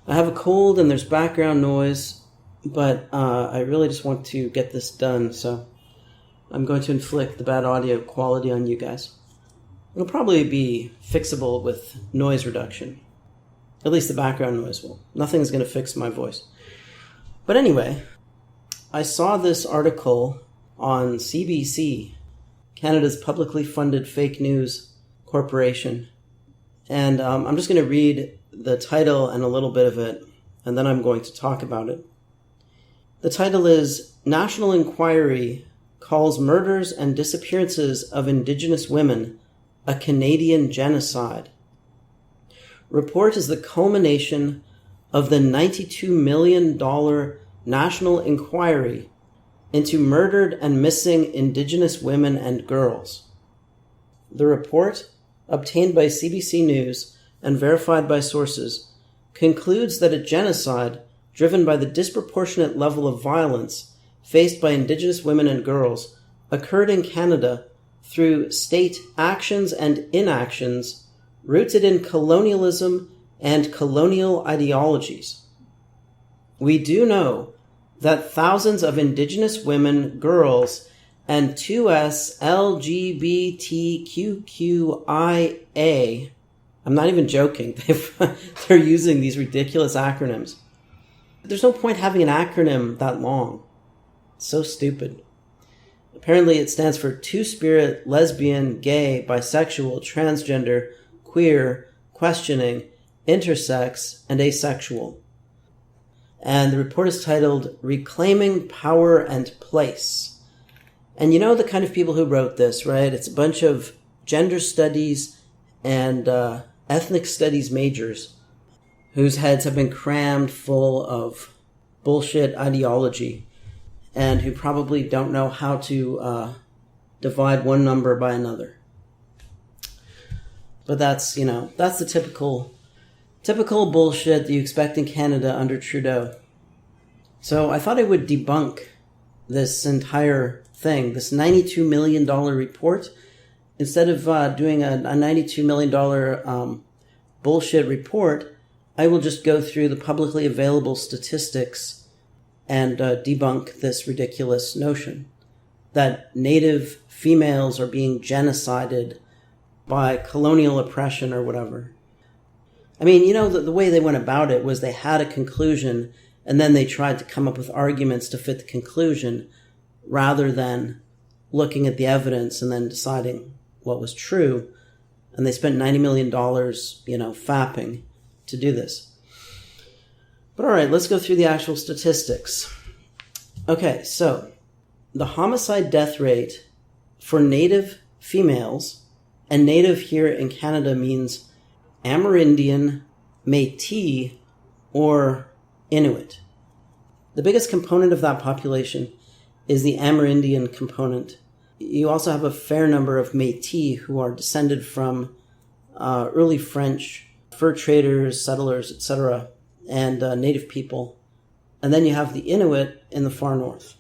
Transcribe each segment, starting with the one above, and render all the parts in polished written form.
I have a cold and there's background noise, but I really just want to get this done, so I'm going to inflict the bad audio quality on you guys. It'll probably be fixable with noise reduction. At least the background noise will. Nothing's going to fix my voice. But anyway, I saw this article on CBC, Canada's publicly funded fake news corporation. And I'm just going to read the title and a little bit of it, and then I'm going to talk about it. The title is National Inquiry Calls Murders and Disappearances of Indigenous Women a Canadian Genocide. Report is the culmination of the $92 million national inquiry into murdered and missing Indigenous women and girls. The report, obtained by CBC News and verified by sources, concludes that a genocide driven by the disproportionate level of violence faced by Indigenous women and girls occurred in Canada through state actions and inactions rooted in colonialism and colonial ideologies. We do know that thousands of Indigenous women, girls, and 2S LGBTQQIA, I'm not even joking, they're using these ridiculous acronyms. There's no point having an acronym that long. It's so stupid. Apparently it stands for Two-Spirit, Lesbian, Gay, Bisexual, Transgender, Queer, Questioning, Intersex, and Asexual. And the report is titled Reclaiming Power and Place. And you know the kind of people who wrote this, right? It's a bunch of gender studies and ethnic studies majors whose heads have been crammed full of bullshit ideology and who probably don't know how to divide one number by another. But that's the typical bullshit that you expect in Canada under Trudeau. So I thought I would debunk this entire thing, this $92 million report. Instead of doing a $92 million bullshit report, I will just go through the publicly available statistics and debunk this ridiculous notion that Native females are being genocided by colonial oppression or whatever. I mean, the way they went about it was they had a conclusion and then they tried to come up with arguments to fit the conclusion rather than looking at the evidence and then deciding what was true. And they spent $90 million, fapping to do this. But all right, let's go through the actual statistics. Okay, so the homicide death rate for Native females, and Native here in Canada means Amerindian, Métis, or Inuit. The biggest component of that population is the Amerindian component. You also have a fair number of Métis who are descended from early French fur traders, settlers, etc., and Native people. And then you have the Inuit in the far north.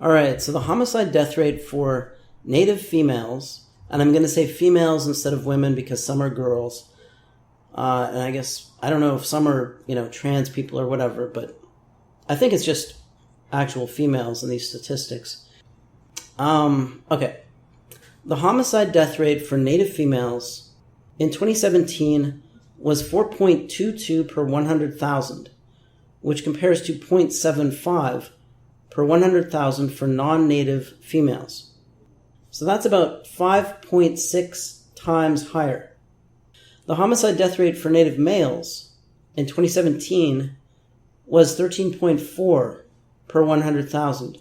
All right, so the homicide death rate for Native females, and I'm going to say females instead of women because some are girls, and I guess, I don't know if some are, trans people or whatever, but I think it's just actual females in these statistics. Okay. The homicide death rate for Native females in 2017 was 4.22 per 100,000, which compares to 0.75 per 100,000 for non-Native females. So that's about 5.6 times higher. The homicide death rate for Native males in 2017 was 13.4 per 100,000,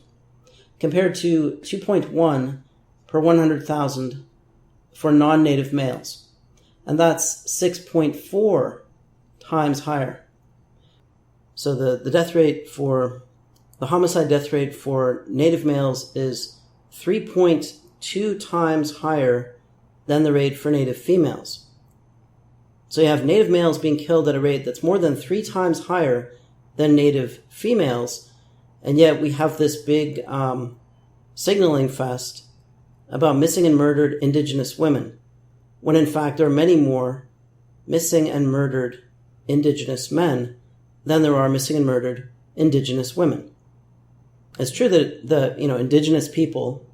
compared to 2.1 per 100,000 for non-Native males. And that's 6.4 times higher. So the death rate for the homicide death rate for Native males is 3.2 times higher than the rate for Native females. So you have Native males being killed at a rate that's more than 3 times higher than Native females, and yet we have this big signaling fest about missing and murdered Indigenous women, when in fact there are many more missing and murdered indigenous men than there are missing and murdered indigenous women. It's true that the indigenous people,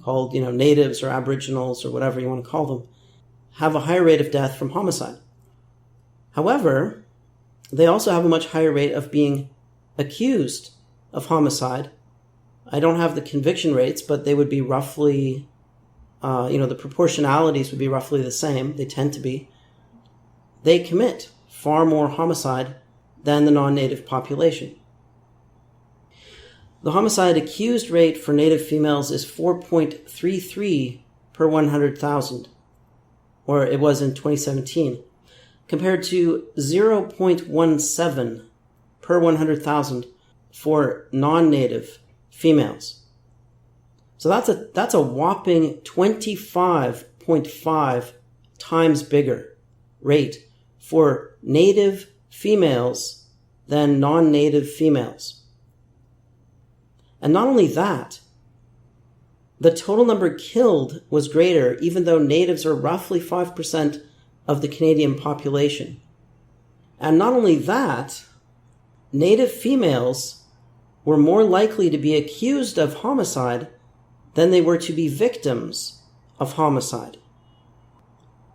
called natives or aboriginals or whatever you want to call them, have a higher rate of death from homicide. However, they also have a much higher rate of being accused of homicide. I don't have the conviction rates, but they would be roughly, the proportionalities would be roughly the same. They tend to be. They commit far more homicide than the non-native population. The homicide accused rate for native females is 4.33 per 100,000, or it was in 2017, compared to 0.17 per 100,000 for non-native females. So that's a whopping 25.5 times bigger rate for native females than non-native females. And not only that, the total number killed was greater, even though natives are roughly 5% of the Canadian population. And not only that, native females were more likely to be accused of homicide than they were to be victims of homicide.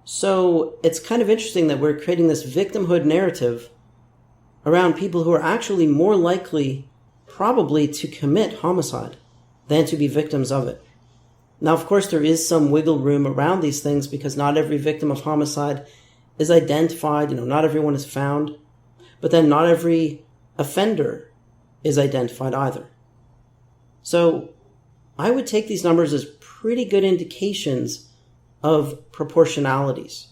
So it's kind of interesting that we're creating this victimhood narrative around people who are actually more likely probably to commit homicide than to be victims of it. Now, of course, there is some wiggle room around these things because not every victim of homicide is identified. Not everyone is found. But then not every offender is identified either. So I would take these numbers as pretty good indications of proportionalities.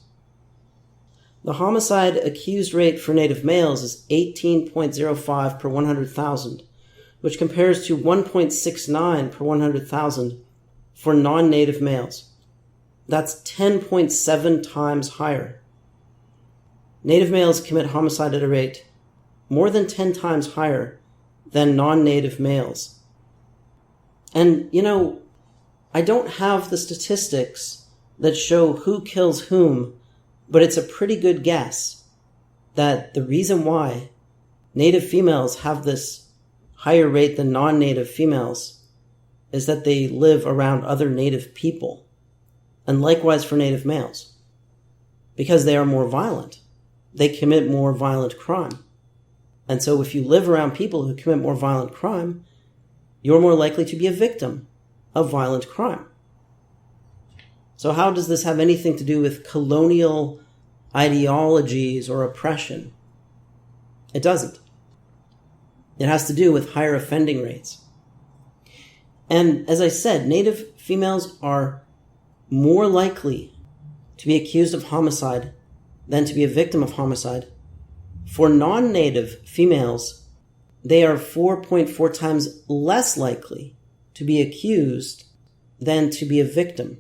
The homicide accused rate for native males is 18.05 per 100,000, which compares to 1.69 per 100,000 for non-native males. That's 10.7 times higher. Native males commit homicide at a rate more than 10 times higher than non-native males. And, I don't have the statistics that show who kills whom, but it's a pretty good guess that the reason why native females have this higher rate than non-native females is that they live around other native people. And likewise for native males. Because they are more violent. They commit more violent crime. And so if you live around people who commit more violent crime, you're more likely to be a victim of violent crime. So how does this have anything to do with colonial ideologies or oppression? It doesn't. It has to do with higher offending rates. And as I said, native females are more likely to be accused of homicide than to be a victim of homicide. For non-native females, they are 4.4 times less likely to be accused than to be a victim.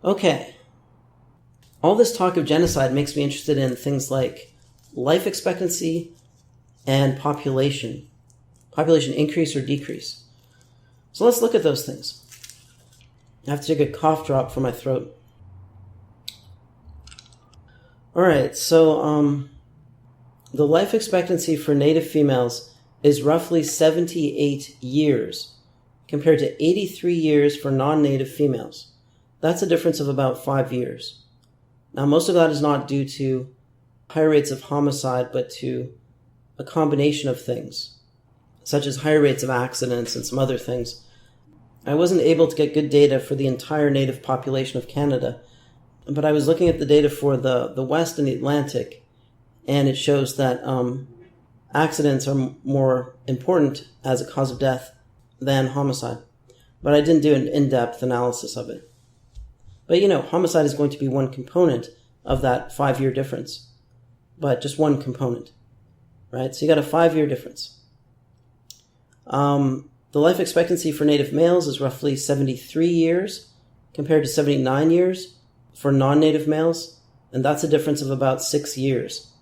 Okay. All this talk of genocide makes me interested in things like life expectancy and population increase or decrease. So let's look at those things. I have to take a cough drop for my throat. All right, so the life expectancy for native females is roughly 78 years compared to 83 years for non-native females. That's a difference of about 5 years. Now, most of that is not due to higher rates of homicide, but to a combination of things, such as higher rates of accidents and some other things. I wasn't able to get good data for the entire native population of Canada, but I was looking at the data for the West and the Atlantic, and it shows that accidents are more important as a cause of death than homicide. But I didn't do an in-depth analysis of it. But homicide is going to be one component of that 5-year difference, but just one component, right? So you got a 5-year difference. The life expectancy for native males is roughly 73 years compared to 79 years for non-native males, and that's a difference of about 6 years.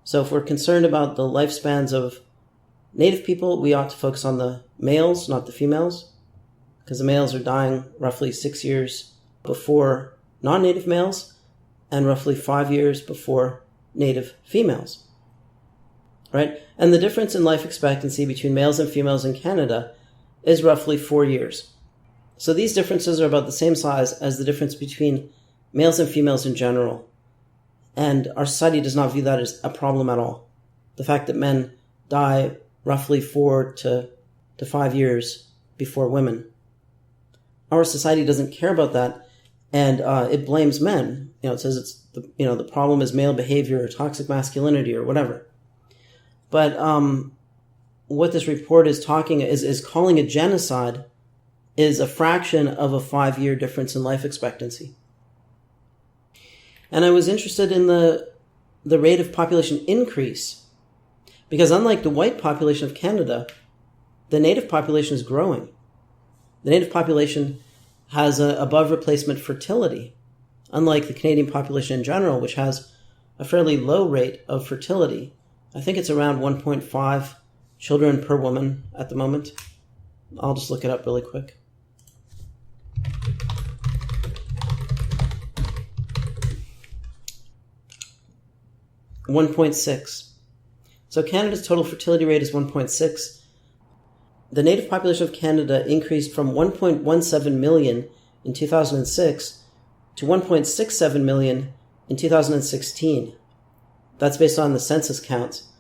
So if we're concerned about the lifespans of native people, we ought to focus on the males, not the females, because the males are dying roughly 6 years before non-native males and roughly 5 years before native females, right? And the difference in life expectancy between males and females in Canada is roughly 4 years. So these differences are about the same size as the difference between males and females in general. And our society does not view that as a problem at all. The fact that men die roughly 4 to 5 years before women. Our society doesn't care about that, and it blames men. It says it's the problem is male behavior or toxic masculinity or whatever. But what this report is calling a genocide is a fraction of a 5-year difference in life expectancy. And I was interested in the rate of population increase, because unlike the white population of Canada, the native population is growing. The native population has above replacement fertility, unlike the Canadian population in general, which has a fairly low rate of fertility. I think it's around 1.5 children per woman at the moment. I'll just look it up really quick. .6. So Canada's total fertility rate is 1.6. The native population of Canada increased from 1.17 million in 2006 to 1.67 million in 2016. That's based on the census counts.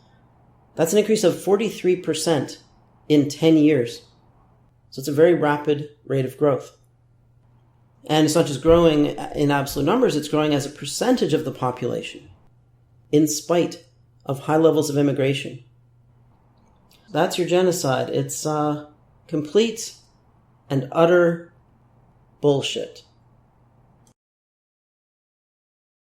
That's an increase of 43% in 10 years. So it's a very rapid rate of growth. And it's not just growing in absolute numbers, it's growing as a percentage of the population, in spite of high levels of immigration. That's your genocide. It's complete and utter bullshit.